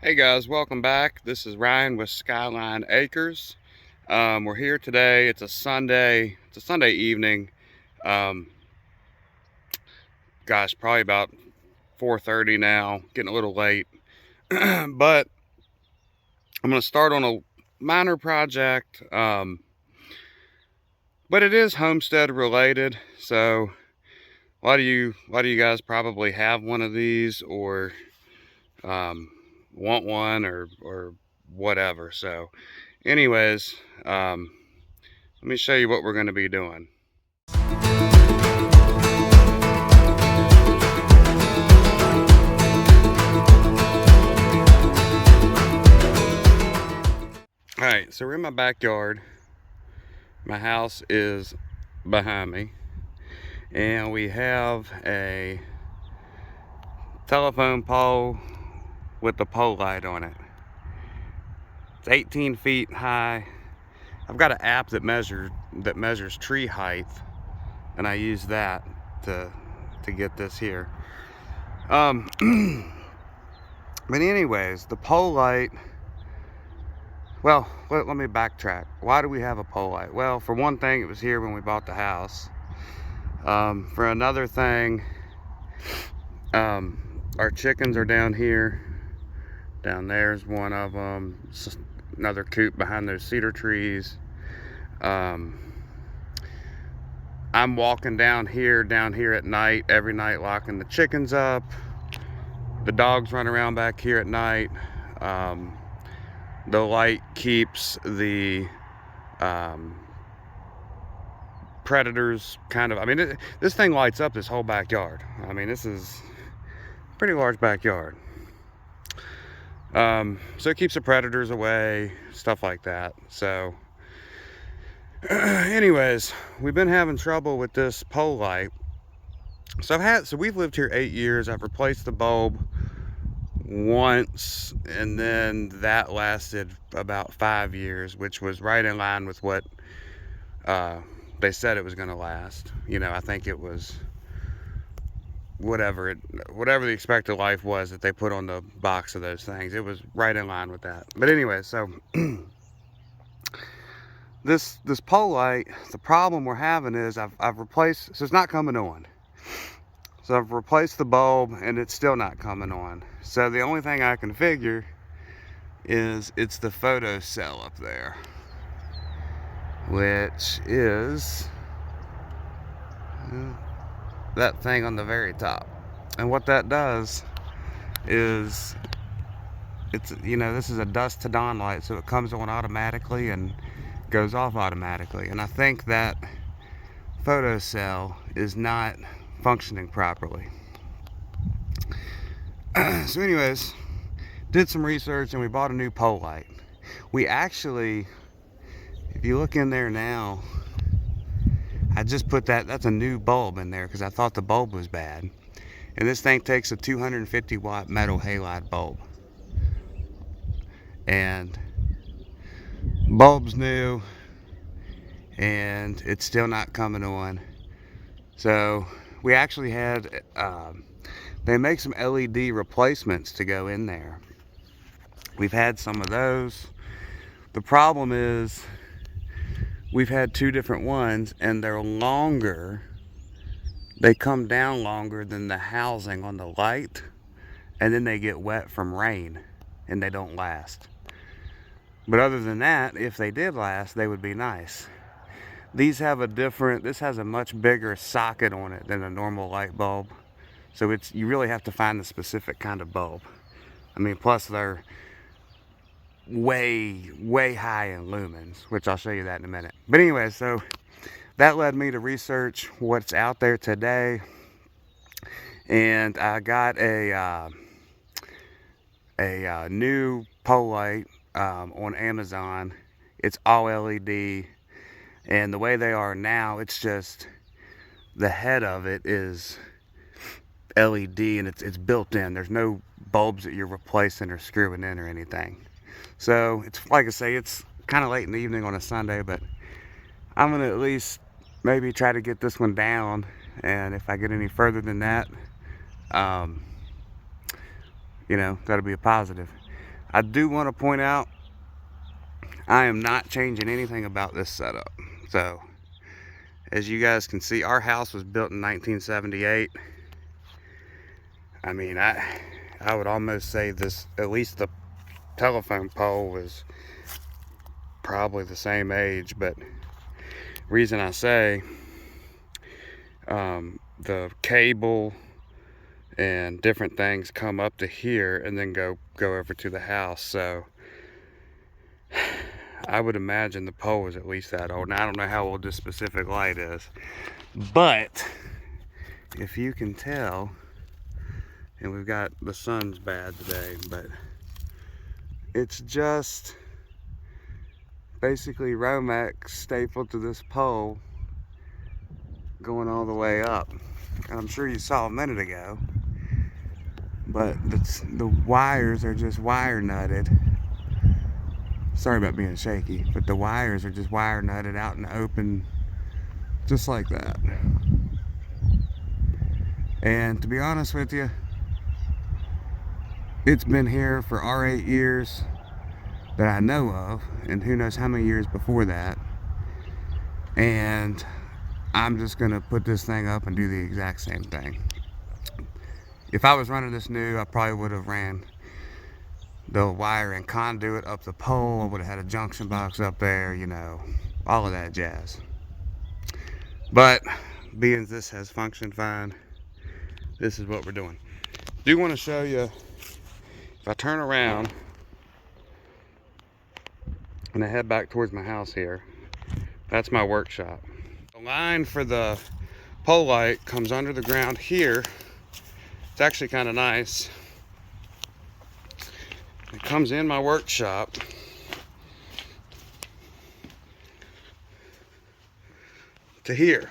Hey guys, welcome back. This is Ryan with Skyline Acres. We're here today. It's a Sunday. It's a Sunday evening. Um, Gosh, probably about 4:30 now. Getting a little late, but I'm going to start on a minor project. But it is homestead related. So a lot of you guys probably have one of these or um, want one or whatever. So, anyways. Let me show you what we're going to be doing. Alright, so we're in my backyard. My house is behind me. And we have a telephone pole with the pole light on it. It's 18 feet high. I've got an app that measures tree height, and I use that to get this here. But anyways, the pole light. Well, let me backtrack. Why do we have a pole light? Well, for one thing, it was here when we bought the house. For another thing, our chickens are down here. Down there's one of them. Another coop behind those cedar trees. I'm walking down here at night, every night, locking the chickens up. The dogs run around back here at night. The light keeps the predators kind of, this thing lights up this whole backyard. This is a pretty large backyard. So it keeps the predators away, stuff like that. So anyways, we've been having trouble with this pole light. So we've lived here 8 years. I've replaced the bulb once, and then that lasted about 5 years, which was right in line with what they said it was going to last. I think it was whatever the expected life was that they put on the box of those things. It was right in line with that. But anyway, so this pole light, the problem we're having is I've replaced, so it's not coming on. So I've replaced the bulb and it's still not coming on. So the only thing I can figure is it's the photo cell up there, which is that thing on the very top. And what that does is, this is a dusk to dawn light, so it comes on automatically and goes off automatically. And I think that photo cell is not functioning properly. So anyways, did some research and we bought a new pole light. We actually, if you look in there now, I just put that's a new bulb in there because I thought the bulb was bad. And this thing takes a 250 watt metal halide bulb. And bulb's new and it's still not coming on. So we actually had, they make some LED replacements to go in there. We've had some of those. The problem is we've had 2 different ones and they're longer. They come down longer than the housing on the light, and then they get wet from rain and they don't last. But other than that, if they did last, they would be nice. This has a much bigger socket on it than a normal light bulb. So you really have to find the specific kind of bulb. Plus they're way, way high in lumens, which I'll show you that in a minute. But anyway, so that led me to research what's out there today. And I got a new pole light on Amazon. It's all LED. And the way they are now, it's just the head of it is LED and it's built in. There's no bulbs that you're replacing or screwing in or anything. So it's, like I say, it's kind of late in the evening on a Sunday, but I'm gonna at least maybe try to get this one down. And if I get any further than that, that'll be a positive. I do want to point out, I am not changing anything about this setup. So, as you guys can see, our house was built in 1978. I mean, I would almost say this, at least the telephone pole was probably the same age, but reason I say, the cable and different things come up to here and then go over to the house. So I would imagine the pole is at least that old. Now I don't know how old this specific light is, but if you can tell, and we've got, the sun's bad today, but it's just basically Romex stapled to this pole going all the way up. And I'm sure you saw a minute ago, but the wires are just wire nutted. Sorry about being shaky, but the wires are just wire nutted out in the open, just like that. And to be honest with you, it's been here for our 8 years that I know of, and who knows how many years before that. And I'm just gonna put this thing up and do the exact same thing. If I was running this new, I probably would have ran the wire and conduit up the pole. I would have had a junction box up there, you know, all of that jazz. But being this has functioned fine, this is what we're doing. Do want to show you, if I turn around and I head back towards my house here, that's my workshop. The line for the pole light comes under the ground here. It's actually kind of nice. It comes in my workshop to here.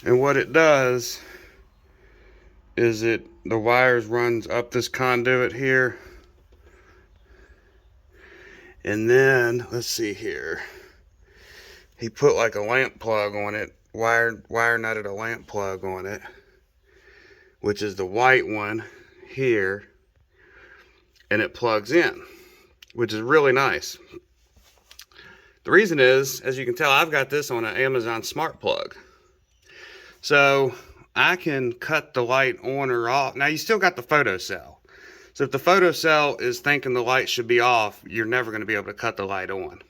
And what it does is the wires runs up this conduit here. And then, let's see here. He put like a lamp plug on it, wire nutted a lamp plug on it, which is the white one here. And it plugs in, which is really nice. The reason is, as you can tell, I've got this on an Amazon smart plug. So I can cut the light on or off. Now you still got the photocell. So if the photocell is thinking the light should be off, you're never going to be able to cut the light on.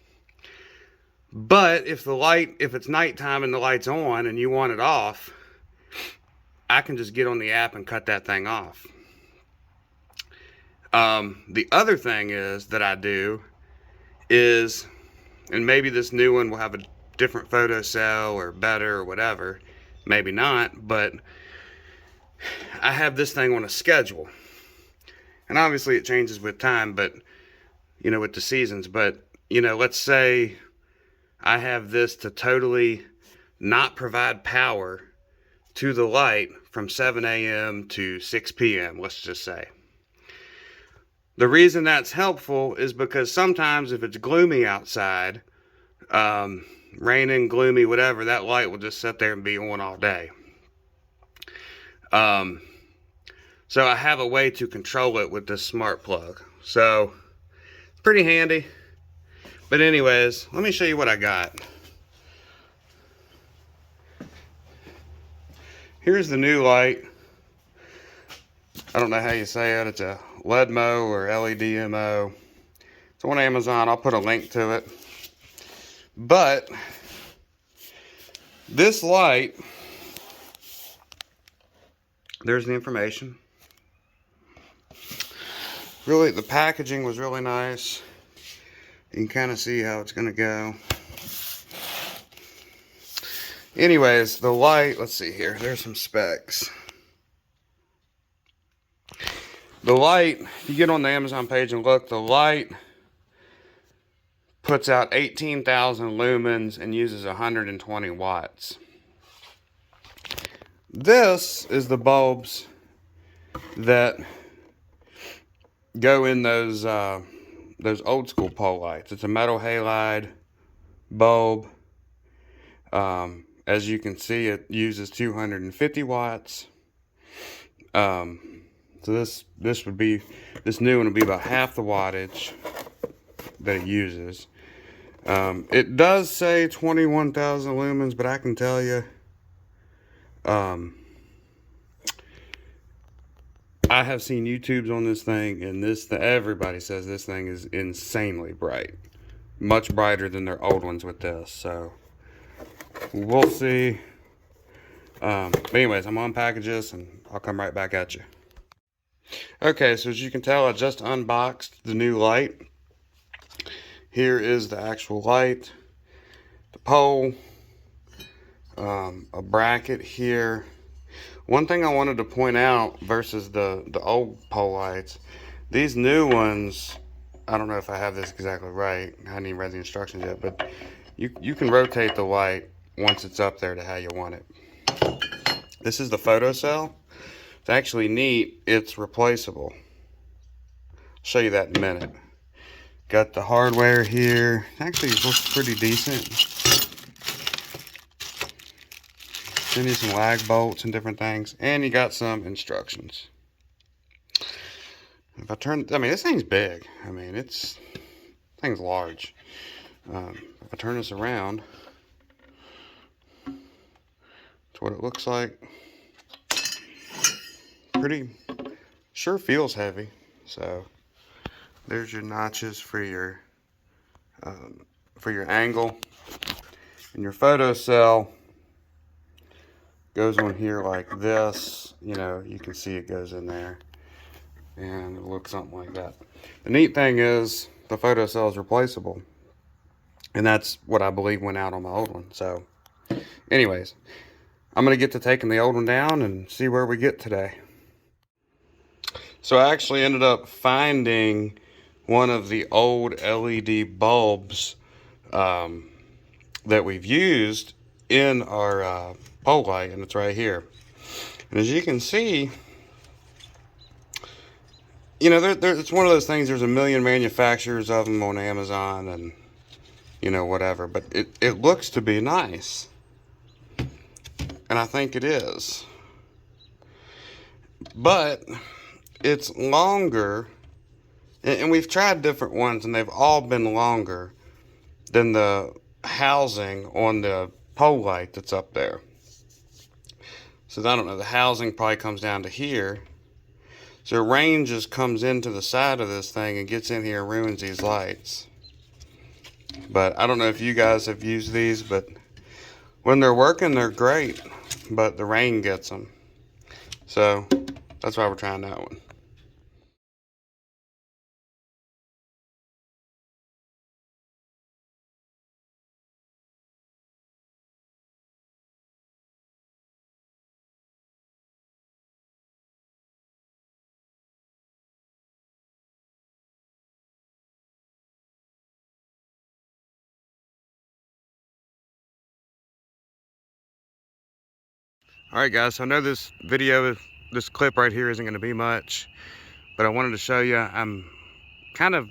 But if it's nighttime and the light's on and you want it off, I can just get on the app and cut that thing off. The other thing that I do is, and maybe this new one will have a different photocell or better or whatever, maybe not, but I have this thing on a schedule. And obviously it changes with time, but, you know, with the seasons, but, you know, let's say I have this to totally not provide power to the light from 7 a.m. to 6 p.m., let's just say. The reason that's helpful is because sometimes if it's gloomy outside, raining, gloomy, whatever, that light will just sit there and be on all day. So I have a way to control it with this smart plug. So it's pretty handy. But anyways, let me show you what I got. Here's the new light. I don't know how you say it. It's a LEDMO or LEDMO. It's on Amazon. I'll put a link to it. But this light, there's the information. Really, the packaging was really nice. You can kind of see how it's going to go. Anyways, the light, let's see here. There's some specs. The light, if you get on the Amazon page and look, the light puts out 18,000 lumens and uses 120 watts. This is the bulbs that go in those old school pole lights. It's a metal halide bulb. As you can see, it uses 250 watts. So this new one would be about half the wattage that it uses. It does say 21,000 lumens, but I can tell you, I have seen YouTubes on this thing, and everybody says this thing is insanely bright. Much brighter than their old ones with this, so we'll see. But anyways, I'm gonna unpackage this and I'll come right back at you. Okay, so as you can tell, I just unboxed the new light. Here is the actual light, the pole, a bracket here. One thing I wanted to point out versus the old pole lights, these new ones, I don't know if I have this exactly right, I haven't even read the instructions yet, but you can rotate the light once it's up there to how you want it. This is the photocell. It's actually neat, it's replaceable. I'll show you that in a minute. Got the hardware here. Actually, it looks pretty decent. Send you some lag bolts and different things. And you got some instructions. If I turn, I mean, this thing's big. I mean, this thing's large. If I turn this around, that's what it looks like. Pretty, sure feels heavy. So there's your notches for your angle, and your photocell goes on here like this. You know, you can see it goes in there, and it looks something like that. The neat thing is the photocell is replaceable, and that's what I believe went out on my old one. So anyways, I'm gonna get to taking the old one down and see where we get today. So I actually ended up finding one of the old LED bulbs that we've used in our pole light, and it's right here. And as you can see, you know, it's one of those things, there's a million manufacturers of them on Amazon and, you know, whatever, but it looks to be nice. And I think it is. But it's longer, and we've tried different ones, and they've all been longer than the housing on the pole light that's up there. So I don't know, the housing probably comes down to here. So rain just comes into the side of this thing and gets in here and ruins these lights. But I don't know if you guys have used these, but when they're working, they're great, but the rain gets them. So that's why we're trying that one. Alright guys, so I know this clip right here isn't going to be much, but I wanted to show you, I'm kind of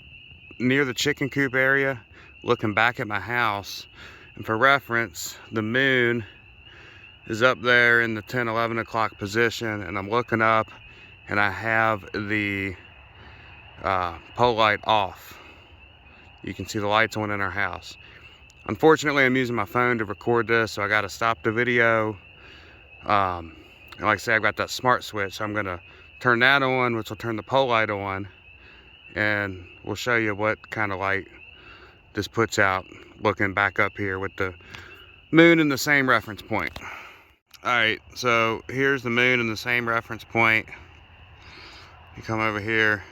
near the chicken coop area, looking back at my house, and for reference, the moon is up there in the 10-11 o'clock position, and I'm looking up and I have the pole light off. You can see the lights on in our house. Unfortunately, I'm using my phone to record this, so I got to stop the video. And like I said, I've got that smart switch, so I'm going to turn that on, which will turn the pole light on, and we'll show you what kind of light this puts out looking back up here with the moon in the same reference point. Alright, so here's the moon in the same reference point. You come over here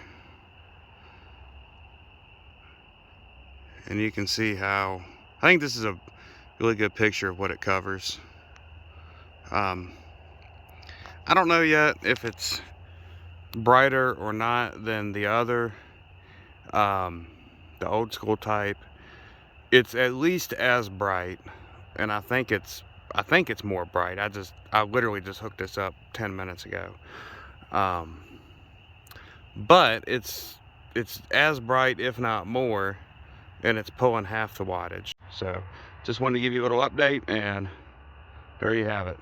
and you can see how, I think this is a really good picture of what it covers. I don't know yet if it's brighter or not than the other, the old school type. It's at least as bright, and I think it's more bright. I literally just hooked this up 10 minutes ago. But it's as bright, if not more, and it's pulling half the wattage. So just wanted to give you a little update, and there you have it.